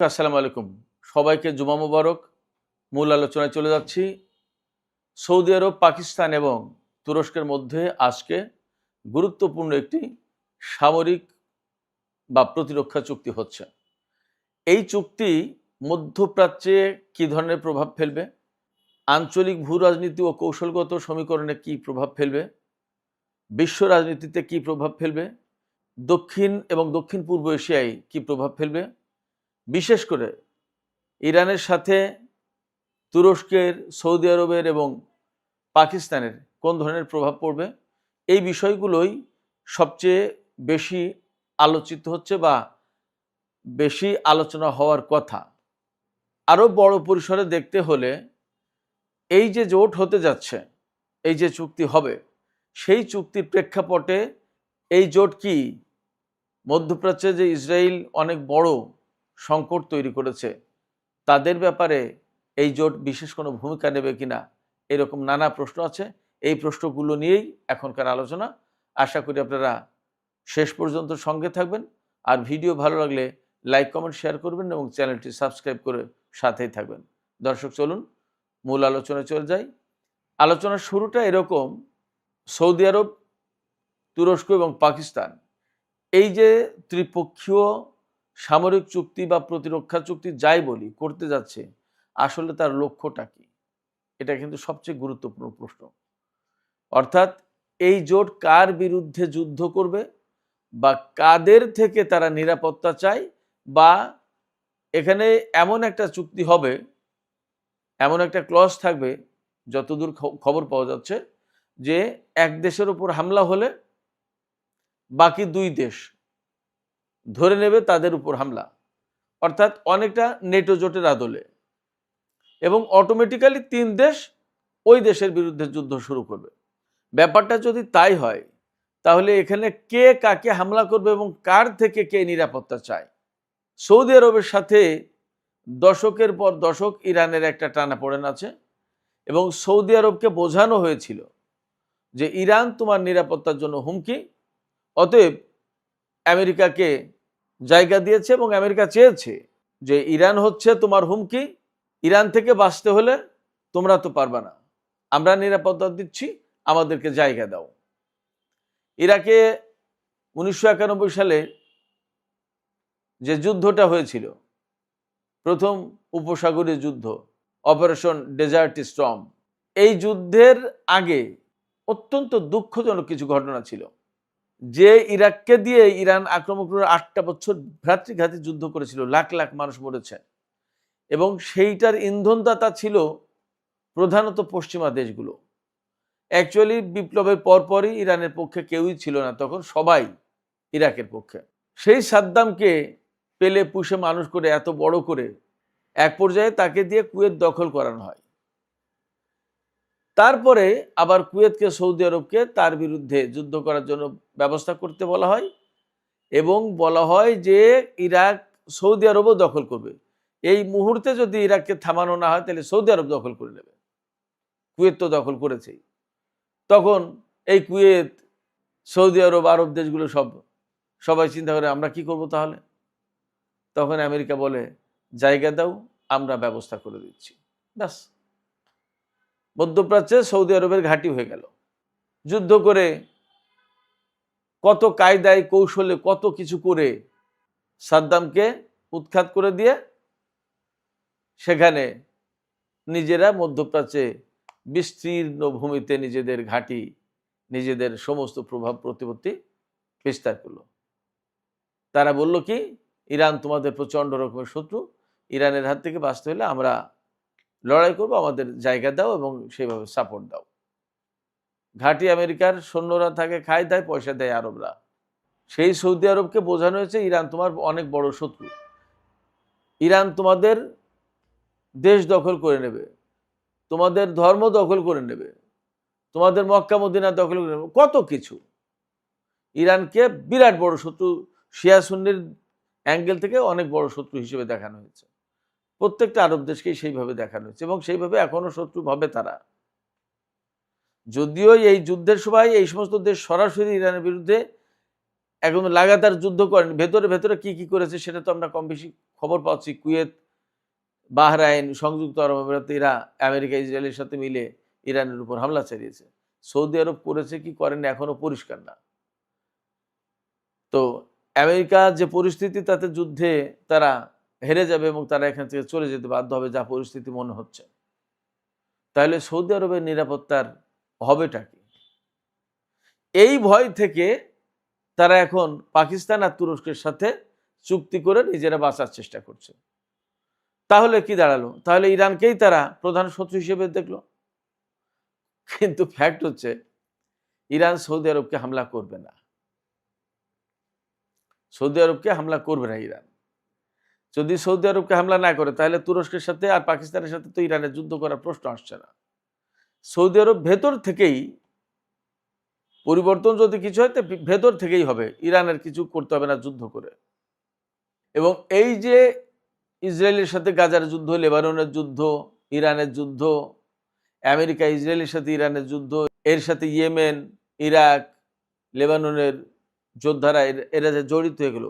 আসসালামু আলাইকুম। সবাইকে জুমা মুবারক। মূল আলোচনায় চলে যাচ্ছি। সৌদি আরব, পাকিস্তান এবং তুরস্কের মধ্যে আজকে গুরুত্বপূর্ণ একটি সামরিক বা প্রতিরক্ষা চুক্তি হচ্ছে। এই চুক্তি মধ্যপ্রাচ্যে কী ধরনের প্রভাব ফেলবে, আঞ্চলিক ভূ রাজনীতি ও কৌশলগত সমীকরণে কী প্রভাব ফেলবে, বিশ্ব রাজনীতিতে কী প্রভাব ফেলবে, দক্ষিণ এবং দক্ষিণ পূর্ব এশিয়ায় কী প্রভাব ফেলবে, বিশেষ করে ইরানের সাথে তুরস্কের, সৌদি আরবের এবং পাকিস্তানের কোন ধরনের প্রভাব পড়বে, এই বিষয়গুলোই সবচেয়ে বেশি আলোচিত হচ্ছে বা বেশি আলোচনা হওয়ার কথা। আরও বড় পরিসরে দেখতে হলে এই যে জোট হতে যাচ্ছে, এই যে চুক্তি হবে, সেই চুক্তির প্রেক্ষাপটে এই জোট কি মধ্যপ্রাচ্যে যে ইসরায়েল অনেক বড় সংকট তৈরি করেছে তাদের ব্যাপারে এই জোট বিশেষ কোনো ভূমিকা নেবে কিনা, এরকম নানা প্রশ্ন আছে। এই প্রশ্নগুলো নিয়েই এখনকার আলোচনা। আশা করি আপনারা শেষ পর্যন্ত সঙ্গে থাকবেন। আর ভিডিও ভালো লাগলে লাইক, কমেন্ট, শেয়ার করবেন এবং চ্যানেলটি সাবস্ক্রাইব করে সাথেই থাকবেন। দর্শক, চলুন মূল আলোচনায় চলে যাই। আলোচনার শুরুটা এরকম: সৌদি আরব, তুরস্ক এবং পাকিস্তান এই যে ত্রিপক্ষীয় সামরিক চুক্তি বা প্রতিরক্ষা চুক্তি যাই বলি করতে যাচ্ছে, আসলে তার লক্ষ্যটা কি? এটা কিন্তু সবচেয়ে গুরুত্বপূর্ণ প্রশ্ন। অর্থাৎ এই জোট কার বিরুদ্ধে যুদ্ধ করবে বা কাদের থেকে তারা নিরাপত্তা চায়, বা এখানে এমন একটা চুক্তি হবে, এমন একটা ক্লজ থাকবে, যতদূর খবর পাওয়া যাচ্ছে, যে এক দেশের উপর হামলা হলে বাকি দুই দেশ ধরে নেবে তাদের উপর হামলা, অর্থাৎ অনেকটা নেটো জোটের আদলে, এবং অটোমেটিক্যালি তিন দেশ ওই দেশের বিরুদ্ধে যুদ্ধ শুরু করবে। ব্যাপারটা যদি তাই হয়, তাহলে এখানে কে কাকে হামলা করবে এবং কার থেকে কে নিরাপত্তা চায়? সৌদি আরবের সাথে দশকের পর দশক ইরানের একটা টানাপোড়েন আছে, এবং সৌদি আরবকে বোঝানো হয়েছিল যে ইরান তোমার নিরাপত্তার জন্য হুমকি, অতএব আমেরিকাকে জায়গা দিয়েছে এবং আমেরিকা চেয়েছে যে ইরান হচ্ছে তোমার হুমকি, ইরান থেকে বাঁচতে হলে তোমরা তো পারবা না, আমরা নিরাপত্তা দিচ্ছি, আমাদেরকে জায়গা দাও। ইরাকে 1991 সালে যে যুদ্ধটা হয়েছিল, প্রথম উপসাগরীয় যুদ্ধ, অপারেশন ডেজার্ট স্টর্ম, এই যুদ্ধের আগে অত্যন্ত দুঃখজনক কিছু ঘটনা ছিল। যে ইরাককে দিয়ে ইরান আক্রমণ করে 8টা বছর ভ্রাতৃঘাতী যুদ্ধ করেছিল, লাখ লাখ মানুষ মরেছে, এবং সেইটার ইন্ধনদাতা ছিল প্রধানত পশ্চিমা দেশগুলো। অ্যাকচুয়ালি বিপ্লবের পরপরই ইরানের পক্ষে কেউই ছিল না, তখন সবাই ইরাকের পক্ষে। সেই সাদ্দামকে পেলে পুষে মানুষ করে এত বড় করে এক পর্যায়ে তাকে দিয়ে কুয়েত দখল করানো হয়। তারপরে আবার কুয়েতকে, সৌদি আরবকে তার বিরুদ্ধে যুদ্ধ করার জন্য ব্যবস্থা করতে বলা হয়, এবং বলা হয় যে ইরাক সৌদি আরবও দখল করবে। এই মুহূর্তে যদি ইরাককে থামানো না হয় তাহলে সৌদি আরব দখল করে নেবে, কুয়েত তো দখল করেছেই। তখন এই কুয়েত, সৌদি আরব, আরব দেশগুলো সবাই চিন্তা করে আমরা কি করব তাহলে? তখন আমেরিকা বলে জায়গা দাও, আমরা ব্যবস্থা করে দিচ্ছি। ব্যাস, মধ্যপ্রাচ্যে সৌদি আরবের ঘাঁটি হয়ে গেল। যুদ্ধ করে, কত কায়দায় কৌশলে, কত কিছু করে সাদ্দামকে উৎখাত করে দিয়ে সেখানে নিজেরা মধ্যপ্রাচ্যে বিস্তীর্ণ ভূমিতে নিজেদের ঘাঁটি, নিজেদের সমস্ত প্রভাব প্রতিপত্তি বিস্তার করলো। তারা বলল কি, ইরান তোমাদের প্রচণ্ড রকমের শত্রু, ইরানের হাত থেকে বাঁচতে হলে আমরা লড়াই করবো, আমাদের জায়গা দাও এবং সেইভাবে সাপোর্ট দাও। ঘাঁটি আমেরিকার সৈন্যরা থাকে, খায় দায়, পয়সা দেয় আরবরা। সেই সৌদি আরবকে বোঝানো হয়েছে ইরান তোমার অনেক বড় শত্রু, ইরান তোমাদের দেশ দখল করে নেবে, তোমাদের ধর্ম দখল করে নেবে, তোমাদের মক্কা মদিনা দখল করে নেবে, কত কিছু। ইরানকে বিরাট বড় শত্রু, শিয়া সুন্নির অ্যাঙ্গেল থেকে অনেক বড় শত্রু হিসেবে দেখানো হয়েছে। প্রত্যেকটা আরব দেশকেই সেইভাবে দেখানো হয়েছে, এবং সেইভাবে এখনো শত্রু ভাবে তারা। যদিও এই যুদ্ধের সময় এই সমস্ত দেশ সরাসরি ইরানের বিরুদ্ধে এখন লাগাতার যুদ্ধ করেন, ভেতরে ভেতরে কি কি করেছে সেটা তো আমরা কম বেশি খবর পাচ্ছি কুয়েত, বাহরাইন, সংযুক্ত আরব আমিরাত এরা আমেরিকা ইসরায়েলের সাথে মিলে ইরানের উপর হামলা চালিয়েছে। সৌদি আরব করেছে কি করেনি এখনো পরিষ্কার না। তো আমেরিকা যে পরিস্থিতি, তাতে যুদ্ধে তারা হেরে যাবে এবং তারা এখান থেকে চলে যেতে বাধ্য হবে, যা পরিস্থিতি মনে হচ্ছে। তাহলে সৌদি আরবের নিরাপত্তার হবেটা কি? এই ভয় থেকে তারা এখন পাকিস্তান আর তুরস্কের সাথে চুক্তি করে নিজেরা বাঁচার চেষ্টা করছে। তাহলে কি দাঁড়ালো? তাহলে ইরানকেই তারা প্রধান শত্রু হিসেবে দেখলো। কিন্তু ফ্যাক্ট হচ্ছে ইরান সৌদি আরবকে হামলা করবে না। সৌদি আরবকে হামলা করবে না ইরান। যদি সৌদি আরবকে হামলা না করে তাহলে তুরস্কের সাথে আর পাকিস্তানের সাথে তো ইরানের যুদ্ধ করার প্রশ্ন আসছে না। সৌদি আরব ভেতর থেকেই পরিবর্তন, যদি কিছু হয় তো ভেতর থেকেই হবে, ইরানের কিছু করতে হবে না যুদ্ধ করে। এবং এই যে ইসরায়েলের সাথে গাজার যুদ্ধ, লেবাননের যুদ্ধ, ইরানের যুদ্ধ, আমেরিকা ইসরায়েলের সাথে ইরানের যুদ্ধ, এর সাথে ইয়েমেন, ইরাক, লেবাননের যোদ্ধারা এরা যে জড়িত হয়ে গেল,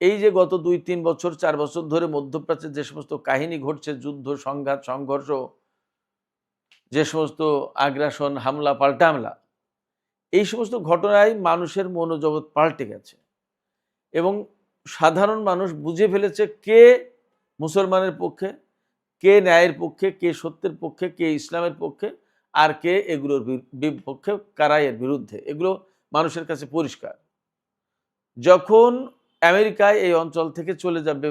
এই যে গত 2-3 বছর 4 বছর ধরে মধ্যপ্রাচ্যে যে সমস্ত কাহিনী ঘটছে, যুদ্ধ, সংঘাত, সংঘর্ষ, যে সমস্ত আগ্রাসন, হামলা, পাল্টা হামলা, এই সমস্ত ঘটনায় মানুষের মনোজগৎ পাল্টে গেছে এবং সাধারণ মানুষ বুঝে ফেলেছে কে মুসলমানের পক্ষে, কে ন্যায়ের পক্ষে, কে সত্যের পক্ষে, কে ইসলামের পক্ষে, আর কে এগুলোর বিপক্ষে, কারা এর বিরুদ্ধে। এগুলো মানুষের কাছে পরিষ্কার। যখন আমেরিকায় এই অঞ্চল থেকে চলে যাবে,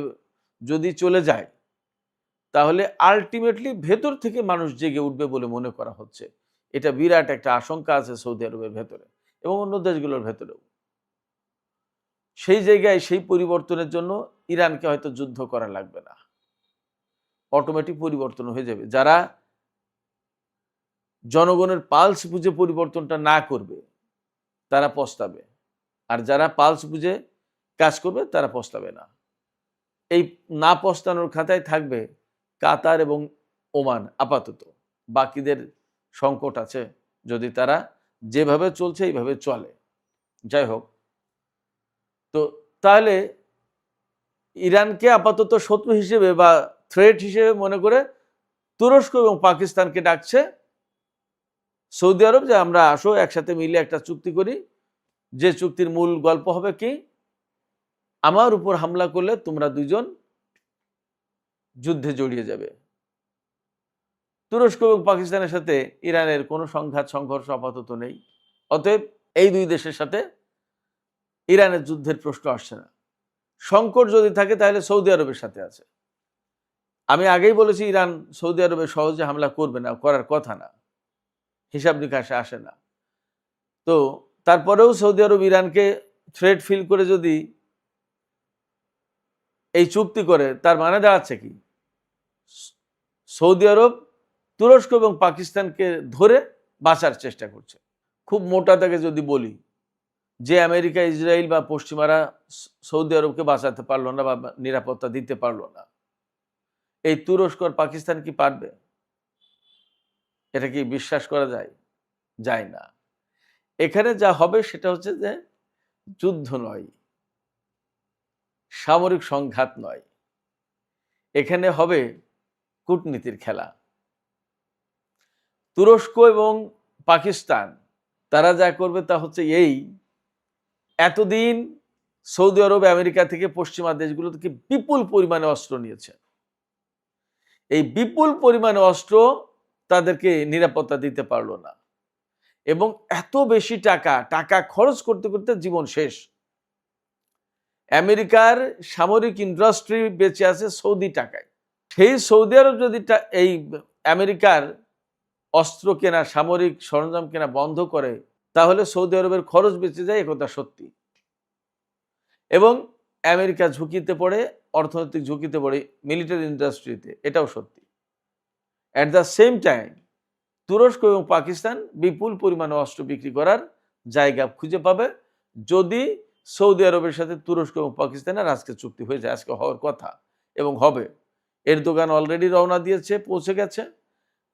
যদি চলে যায়, তাহলে আলটিমেটলি ভেতর থেকে মানুষ জেগে উঠবে বলে মনে করা হচ্ছে। এটা বিরাট একটা আশঙ্কা আছে সৌদি আরবের ভেতরে এবং অন্য দেশগুলোর ভেতরেও। সেই জায়গায় সেই পরিবর্তনের জন্য ইরানকে হয়তো যুদ্ধ করা লাগবে না, অটোমেটিক পরিবর্তন হয়ে যাবে। যারা জনগণের পালস বুঝে পরিবর্তনটা না করবে তারা পস্তাবে, আর যারা পালস বুঝে কাজ করবে তারা পস্তাবে না। এই না পস্তানোর খাতায় থাকবে কাতার এবং ওমান আপাতত। বাকিদের সংকট আছে যদি তারা যেভাবে চলছে এইভাবে চলে। যাই হোক, তো তাহলে ইরানকে আপাতত শত্রু হিসেবে বা থ্রেট হিসেবে মনে করে তুরস্ক এবং পাকিস্তানকে ডাকছে সৌদি আরব যে আমরা আসো একসাথে মিলে একটা চুক্তি করি, যে চুক্তির মূল গল্প হবে কি, আমার উপর হামলা করলে তোমরা দুজন যুদ্ধে জড়িয়ে যাবে। তুরস্ক এবং পাকিস্তানের সাথে ইরানের কোনো সংঘাত সংঘর্ষ আপাতত নেই, অতএব এই দুই দেশের সাথে ইরানের যুদ্ধের প্রশ্ন আসছে না। সংকট যদি থাকে তাহলে সৌদি আরবের সাথে আছে। আমি আগেই বলেছি ইরান সৌদি আরবে সহজে হামলা করবে না, করার কথা না, হিসাব নিকাশে আসে না। তো তারপরেও সৌদি আরব ইরানকে থ্রেট ফিল করে যদি এই চুক্তি করে, তার মানে দাঁড়াচ্ছে কি, সৌদি আরব তুরস্ক এবং পাকিস্তানকে ধরে বাঁচার চেষ্টা করছে। খুব মোটা দাগে যদি বলি, যে আমেরিকা, ইসরায়েল বা পশ্চিমারা সৌদি আরবকে বাঁচাতে পারলো না বা নিরাপত্তা দিতে পারলো না, এই তুরস্ক আর পাকিস্তান কি পারবে? এটা কি বিশ্বাস করা যায়? যায় না। এখানে যা হবে সেটা হচ্ছে যে যুদ্ধ নয়, সামরিক সংঘাত নয়, এখানে হবে কূটনীতির খেলা। তুরস্ক এবং পাকিস্তান তারা যা করবে তা হচ্ছে এই, এতদিন সৌদি আরব আমেরিকা থেকে পশ্চিমা দেশগুলো থেকে বিপুল পরিমাণে অস্ত্র নিয়েছে। এই বিপুল পরিমাণে অস্ত্র তাদেরকে নিরাপত্তা দিতে পারলো না এবং এত বেশি টাকা খরচ করতে করতে জীবন শেষ। আমেরিকার সামরিক ইন্ডাস্ট্রি বেঁচে আছে সৌদি টাকায়। সেই সৌদি আরব যদি এই আমেরিকার অস্ত্র কেনা, সামরিক সরঞ্জাম কেনা বন্ধ করে, তাহলে সৌদি আরবের খরচ বেঁচে যায়, একথা সত্যি। এবং আমেরিকা ঝুঁকিতে পড়ে, অর্থনৈতিক ঝুঁকিতে পড়ে মিলিটারি ইন্ডাস্ট্রিতে, এটাও সত্যি। অ্যাট দ্য সেম টাইম তুরস্ক এবং পাকিস্তান বিপুল পরিমাণে অস্ত্র বিক্রি করার জায়গা খুঁজে পাবে যদি সৌদি আরবের সাথে তুরস্ক এবং পাকিস্তানের আজকে চুক্তি হয়ে যায়। আজকে হওয়ার কথা এবং হবে। এরদোগান অলরেডি রওনা দিয়েছে, পৌঁছে গেছে।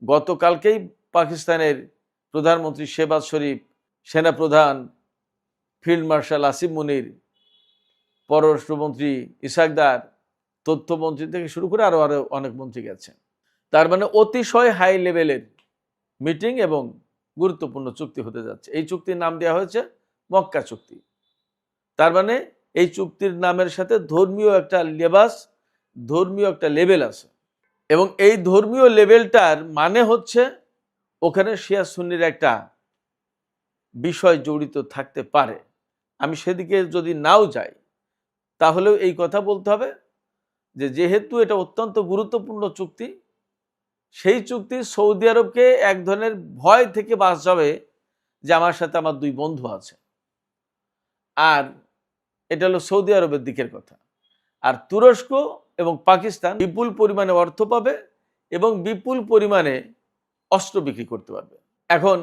গতকালকেই পাকিস্তানের প্রধানমন্ত্রী শেহবাজ শরীফ, সেনাপ্রধান ফিল্ড মার্শাল আসিম মুনির, পররাষ্ট্রমন্ত্রী ইসাকদার তথ্যমন্ত্রী থেকে শুরু করে আরো আরো অনেক মন্ত্রী গেছে। তার মানে অতিশয় হাই লেভেলের মিটিং এবং গুরুত্বপূর্ণ চুক্তি হতে যাচ্ছে। এই চুক্তির নাম দেওয়া হয়েছে মক্কা চুক্তি। তার মানে এই চুক্তির নামের সাথে ধর্মীয় একটা লেবাস, ধর্মীয় একটা লেভেল আছে এবং এই ধর্মীয় লেভেলটার মানে হচ্ছে ওখানে শিয়া সুন্নির একটা বিষয় জড়িত থাকতে পারে। আমি সেদিকে যদি নাও যাই তাহলেও এই কথা বলতে হবে যে যেহেতু এটা অত্যন্ত গুরুত্বপূর্ণ চুক্তি, সেই চুক্তি সৌদি আরবকে এক ধরনের ভয় থেকে বাঁচাবে যে আমার সাথে আমার দুই বন্ধু আছে। আর এটা হলো সৌদি আরবের দিকের কথা। আর তুরস্ক এবং পাকিস্তান বিপুল পরিমাণে অর্থ পাবে এবং বিপুল পরিমাণে অস্ত্র বিক্রি করতে পারবে। এখন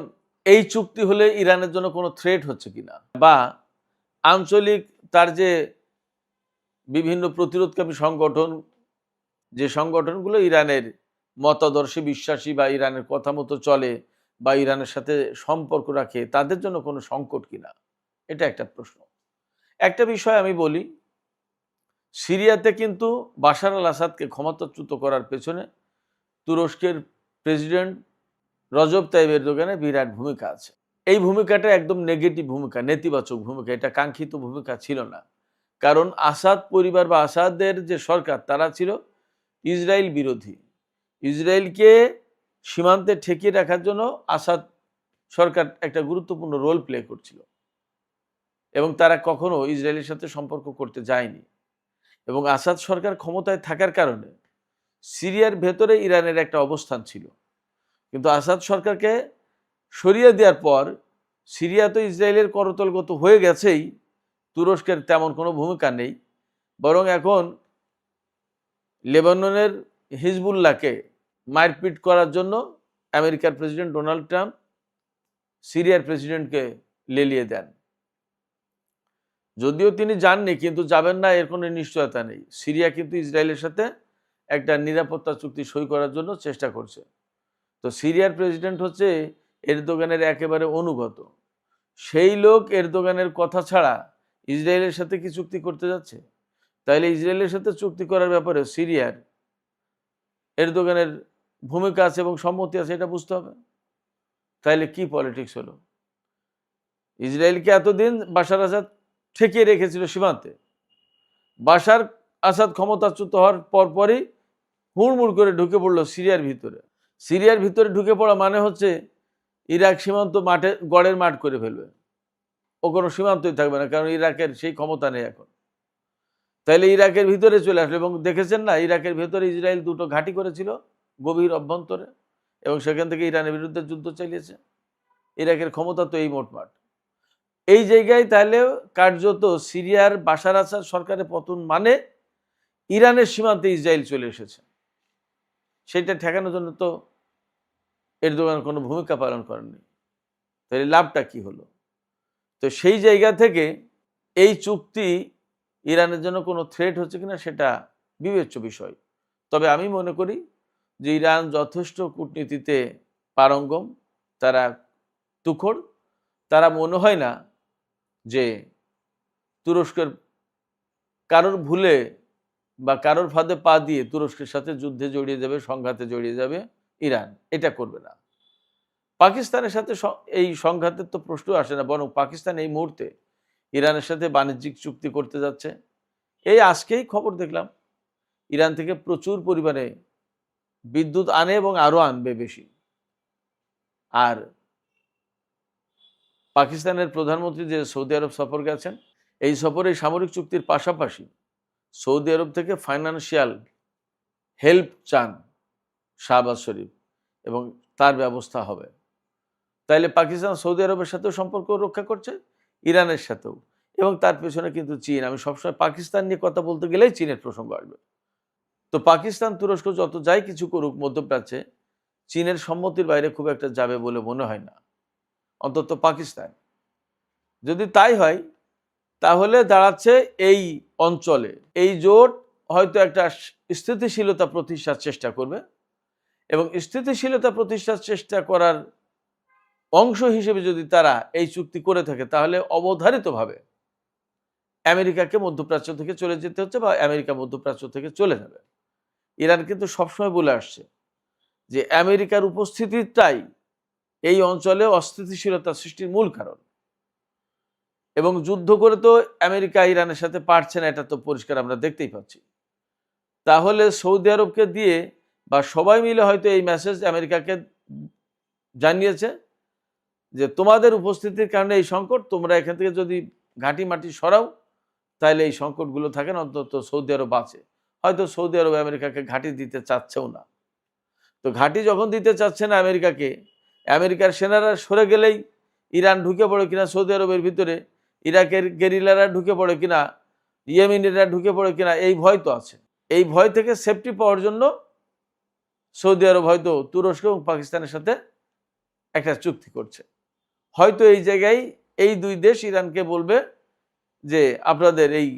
এই চুক্তি হলে ইরানের জন্য কোনো থ্রেট হচ্ছে কিনা, বা আঞ্চলিক তার যে বিভিন্ন প্রতিরোধকামী সংগঠন, যে সংগঠনগুলো ইরানের মতাদর্শে বিশ্বাসী বা ইরানের কথা মতো চলে বা ইরানের সাথে সম্পর্ক রাখে, তাদের জন্য কোনো সংকট কিনা, এটা একটা প্রশ্ন। একটা বিষয় আমি বলি, সিরিয়াতে কিন্তু বাশার আল আসাদকে ক্ষমতাচ্যুত করার পেছনে তুরস্কের প্রেসিডেন্ট রজব তাইয়িপ এরদোগানের বিরাট ভূমিকা আছে। এই ভূমিকাটা একদম নেগেটিভ ভূমিকা, নেতিবাচক ভূমিকা, এটা কাঙ্ক্ষিত ভূমিকা ছিল না। কারণ আসাদ পরিবার বা আসাদের যে সরকার, তারা ছিল ইসরায়েল বিরোধী। ইসরায়েলকে সীমান্তে ঠেকিয়ে রাখার জন্য আসাদ সরকার একটা গুরুত্বপূর্ণ রোল প্লে করছিল এবং তারা কখনো ইসরায়েলের সাথে সম্পর্ক করতে যায়নি। এবং আসাদ সরকার ক্ষমতায় থাকার কারণে সিরিয়ার ভেতরে ইরানের একটা অবস্থান ছিল, কিন্তু আসাদ সরকারকে সরিয়ে দেওয়ার পর সিরিয়া তো ইসরায়েলের করতলগত হয়ে গেছেই, তুরস্কের তেমন কোনো ভূমিকা নেই। বরং এখন লেবাননের হিজবুল্লাহকে মারপিট করার জন্য আমেরিকার প্রেসিডেন্ট ডোনাল্ড ট্রাম্প সিরিয়ার প্রেসিডেন্টকে লেলিয়ে দেন। যদিও তিনি যাননি, কিন্তু যাবেন না এর কোনো নিশ্চয়তা নেই। সিরিয়া কিন্তু ইসরায়েলের সাথে একটা নিরাপত্তা চুক্তি সই করার জন্য চেষ্টা করছে। তো সিরিয়ার প্রেসিডেন্ট হচ্ছে এরদোগানের একেবারে অনুগত। সেই লোক এরদোগানের কথা ছাড়া ইসরায়েলের সাথে কি চুক্তি করতে যাচ্ছে? তাইলে ইসরায়েলের সাথে চুক্তি করার ব্যাপারে সিরিয়ার এরদোগানের ভূমিকা আছে এবং সম্মতি আছে, এটা বুঝতে হবে। তাইলে কি পলিটিক্স হলো? ইসরায়েলকে এতদিন বাশার আসাদ ঠেকিয়ে রেখেছিল সীমান্তে। বাশার আসাদ ক্ষমতাচ্যুত হওয়ার পরপরই হুড়মুড় করে ঢুকে পড়লো সিরিয়ার ভিতরে। সিরিয়ার ভিতরে ঢুকে পড়া মানে হচ্ছে ইরাক সীমান্ত মাঠে গড়ের মাঠ করে ফেলবে। ও কোনো সীমান্তই থাকবে না, কারণ ইরাকের সেই ক্ষমতা নেই এখন। তাইলে ইরাকের ভিতরে চলে আসলো এবং দেখেছেন না, ইরাকের ভেতরে ইসরায়েল দুটো ঘাঁটি করেছিল গভীর অভ্যন্তরে এবং সেখান থেকে ইরানের বিরুদ্ধে যুদ্ধ চালিয়েছে। ইরাকের ক্ষমতা তো এই মোটমাট। এই জায়গায় তাহলে কার্যত সিরিয়ার বাশার আসাদ সরকারের পতন মানে ইরানের সীমান্তে ইসরায়েল চলে এসেছে। সেটা ঠেকানোর জন্য তো এরদোগান কোনো ভূমিকা পালন করেননি। তাহলে লাভটা কি হলো? তো সেই জায়গা থেকে এই চুক্তি ইরানের জন্য কোনো থ্রেট হচ্ছে কিনা সেটা বিবেচ্য বিষয়। তবে আমি মনে করি যে ইরান যথেষ্ট কূটনীতিতে পারঙ্গম, তারা তুখোড়। তারা মনে হয় না যে তুরস্কের কারোর ভুলে বা কারোর ফাঁদে পা দিয়ে তুরস্কের সাথে যুদ্ধে জড়িয়ে যাবে, সংঘাতে জড়িয়ে যাবে ইরান। এটা করবে না। পাকিস্তানের সাথে এই সংঘাতের তো প্রশ্ন আসে না, বরং পাকিস্তান এই মুহূর্তে ইরানের সাথে বাণিজ্যিক চুক্তি করতে যাচ্ছে। এই আজকেই খবর দেখলাম ইরান থেকে প্রচুর পরিমাণে বিদ্যুৎ আনে এবং আরো আনবে বেশি। আর পাকিস্তানের প্রধানমন্ত্রী যে সৌদি আরব সফর গেছেন, এই সফরে সামরিক চুক্তির পাশাপাশি সৌদি আরব থেকে ফাইন্যান্সিয়াল হেল্প চান শাহবাজ শরীফ এবং তার ব্যবস্থা হবে। তাইলে পাকিস্তান সৌদি আরবের সাথেও সম্পর্ক রক্ষা করছে, ইরানের সাথেও, এবং তার পেছনে কিন্তু চীন। আমি সবসময় পাকিস্তান নিয়ে কথা বলতে গেলেই চীনের প্রসঙ্গ আসবে। তো পাকিস্তান তুরস্ক যত যাই কিছু করুক মধ্যপ্রাচ্যে, চীনের সম্মতির বাইরে খুব একটা যাবে বলে মনে হয় না, অন্তত পাকিস্তান। যদি তাই হয় তাহলে দাঁড়াচ্ছে এই অঞ্চলে এই জোট হয়তো একটা স্থিতিশীলতা প্রতিষ্ঠার চেষ্টা করবে এবং স্থিতিশীলতা প্রতিষ্ঠার চেষ্টা করার অংশ হিসেবে যদি তারা এই চুক্তি করে থাকে তাহলে অবধারিতভাবে আমেরিকাকে মধ্যপ্রাচ্য থেকে চলে যেতে হচ্ছে বা আমেরিকা মধ্যপ্রাচ্য থেকে চলে যাবে। ইরান কিন্তু সবসময় বলে আসছে যে আমেরিকার উপস্থিতিটাই এই অঞ্চলে অস্থিতিশীলতা সৃষ্টির মূল কারণ, এবং যুদ্ধ করে তো আমেরিকা ইরানের সাথে পারছে না, এটা তো পরিষ্কার আমরা দেখতেই পাচ্ছি। তাহলে সৌদি আরবকে দিয়ে বা সবাই মিলে হয়তো এই মেসেজ আমেরিকাকে জানিয়েছে যে তোমাদের উপস্থিতির কারণে এই সংকট, তোমরা এখান থেকে যদি ঘাঁটি মাটি সরাও তাহলে এই সংকটগুলো থাকে না, অন্তত সৌদি আরব আছে। হয়তো সৌদি আরব আমেরিকাকে ঘাঁটি দিতে চাচ্ছেও না। তো ঘাঁটি যখন দিতে চাচ্ছে না আমেরিকাকে, আমেরিকার সেনারা সরে গেলেই ইরান ঢুকে পড়ে কিনা সৌদি আরবের ভিতরে, ইরাকের গেরিলারা ঢুকে পড়ে কিনা, ইয়েমেনিরা ঢুকে পড়ে কিনা, এই ভয় তো আছে। এই ভয় থেকে সেফটি পাওয়ার জন্য সৌদি আরব হয়তো তুরস্ক এবং পাকিস্তানের সাথে একটা চুক্তি করছে। হয়তো এই জায়গায় এই দুই দেশ ইরানকে বলবে যে আপনাদের এই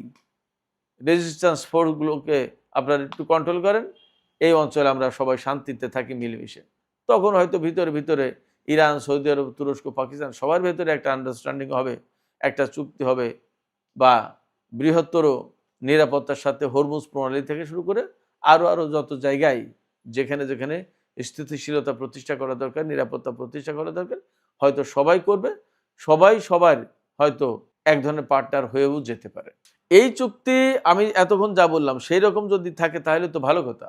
রেজিস্ট্যান্স ফোর্সগুলোকে আপনারা একটু কন্ট্রোল করেন, এই অঞ্চলে আমরা সবাই শান্তিতে থাকি মিলেমিশে। তখন হয়তো ভিতরে ভিতরে ইরান, সৌদি আরব, তুরস্ক, পাকিস্তান সবার ভেতরে একটা আন্ডারস্ট্যান্ডিং হবে, একটা চুক্তি হবে, বা বৃহত্তর নিরাপত্তার সাথে হরমুজ প্রণালী থেকে শুরু করে আরও যত জায়গায় যেখানে যেখানে স্থিতিশীলতা প্রতিষ্ঠা করা দরকার, নিরাপত্তা প্রতিষ্ঠা করা দরকার, হয়তো সবাই করবে, সবাই সবার হয়তো এক ধরনের পার্টনার হয়েও যেতে পারে। এই চুক্তি আমি এতক্ষণ যা বললাম সেই রকম যদি থাকে তাহলে তো ভালো কথা,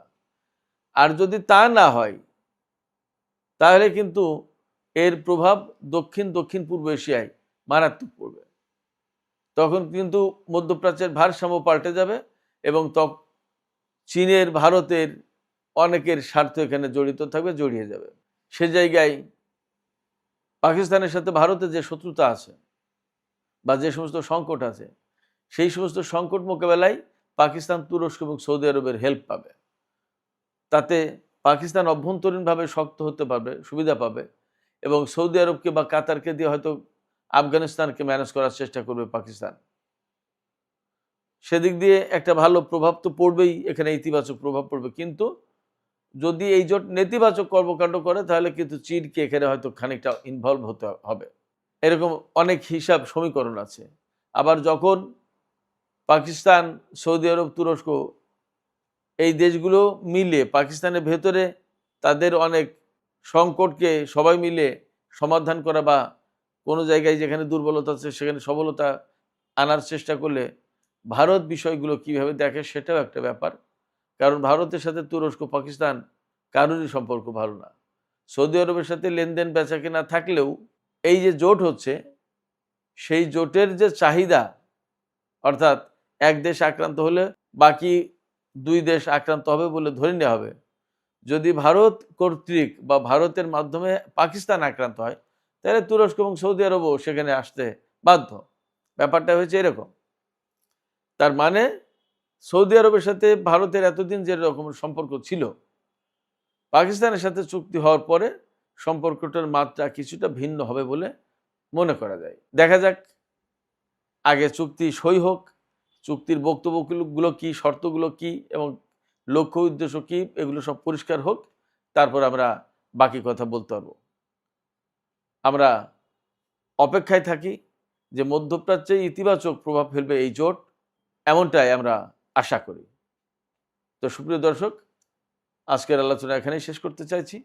আর যদি তা না হয় তাহলে কিন্তু এর প্রভাব দক্ষিণ পূর্ব এশিয়ায় মারাত্মক পড়বে। তখন কিন্তু মধ্যপ্রাচ্যের ভারসাম্য পাল্টে যাবে এবং চীনের, ভারতের অনেকের স্বার্থ এখানে জড়িত থাকবে, জড়িয়ে যাবে। সে জায়গায় পাকিস্তানের সাথে ভারতের যে শত্রুতা আছে বা যে সমস্ত সংকট আছে, সেই সমস্ত সংকট মোকাবেলায় পাকিস্তান, তুরস্ক এবং সৌদি আরবের হেল্প পাবে। তাতে পাকিস্তান অভ্যন্তরীণভাবে শক্ত হতে পারবে, সুবিধা পাবে, এবং সৌদি আরবকে বা কাতারকে দিয়ে হয়তো আফগানিস্তানকে ম্যানেজ করার চেষ্টা করবে পাকিস্তান। সেদিক দিয়ে একটা ভালো প্রভাব তো পড়বেই, এখানে ইতিবাচক প্রভাব পড়বে। কিন্তু যদি এই জোট নেতিবাচক কর্মকাণ্ড করে তাহলে কিন্তু চীনকে এখানে হয়তো খানিকটা ইনভলভ হতে হবে। এরকম অনেক হিসাব সমীকরণ আছে। আবার যখন পাকিস্তান, সৌদি আরব, তুরস্ক এই দেশগুলো মিলে পাকিস্তানের ভেতরে তাদের অনেক সংকটকে সবাই মিলে সমাধান করা বা কোনো জায়গায় যেখানে দুর্বলতা আছে সেখানে সবলতা আনার চেষ্টা করলে ভারত বিষয়গুলো কিভাবে দেখে সেটাও একটা ব্যাপার। কারণ ভারতের সাথে তুরস্ক, পাকিস্তান কারোরই সম্পর্ক ভালো না। সৌদি আরবের সাথে লেনদেন বেচাকেনা থাকলেও এই যে জোট হচ্ছে, সেই জোটের যে চাহিদা, অর্থাৎ এক দেশ আক্রান্ত হলে বাকি দুই দেশ আক্রান্ত হবে বলে ধরে নেওয়া হবে। যদি ভারত কর্তৃক বা ভারতের মাধ্যমে পাকিস্তান আক্রান্ত হয় তাহলে তুরস্ক এবং সৌদি আরবও সেখানে আসতে বাধ্য। ব্যাপারটা হয়েছে এরকম। তার মানে সৌদি আরবের সাথে ভারতের এতদিন যে রকম সম্পর্ক ছিল, পাকিস্তানের সাথে চুক্তি হওয়ার পরে সম্পর্কটার মাত্রা কিছুটা ভিন্ন হবে বলে মনে করা যায়। দেখা যাক, আগে চুক্তি সই হোক, চুক্তির বক্তব্যগুলো কি, শর্তগুলো কি এবং লক্ষ্য উদ্দেশ্য কি, এগুলো সব পরিষ্কার হোক, তারপর আমরা বাকি কথা বলতে পারবো। আমরা অপেক্ষায় থাকি যে মধ্যপ্রাচ্যে ইতিবাচক প্রভাব ফেলবে এই জোট, এমনটাই আমরা আশা করি। তো সুপ্রিয় দর্শক, আজকের আলোচনা এখানেই শেষ করতে চাইছি।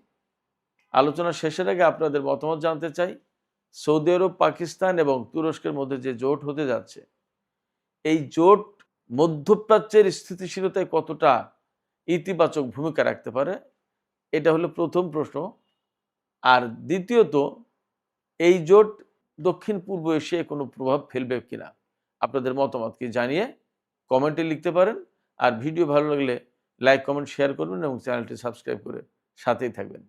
আলোচনা শেষের আগে আপনাদের মতামত জানতে চাই, সৌদি আরব, পাকিস্তান এবং তুরস্কের মধ্যে যে জোট হতে যাচ্ছে, এই জোট মধ্যপ্রাচ্যের স্থিতিশীলতায় কতটা ইতিবাচক ভূমিকা রাখতে পারে, এটা হলো প্রথম প্রশ্ন। আর দ্বিতীয়ত, এই জোট দক্ষিণ পূর্ব এশিয়ায় কোনো প্রভাব ফেলবে কিনা, আপনাদের মতামতকে জানিয়ে কমেন্টে লিখতে পারেন। আর ভিডিও ভালো লাগলে লাইক, কমেন্ট, শেয়ার করবেন এবং চ্যানেলটি সাবস্ক্রাইব করে সাথেই থাকবেন।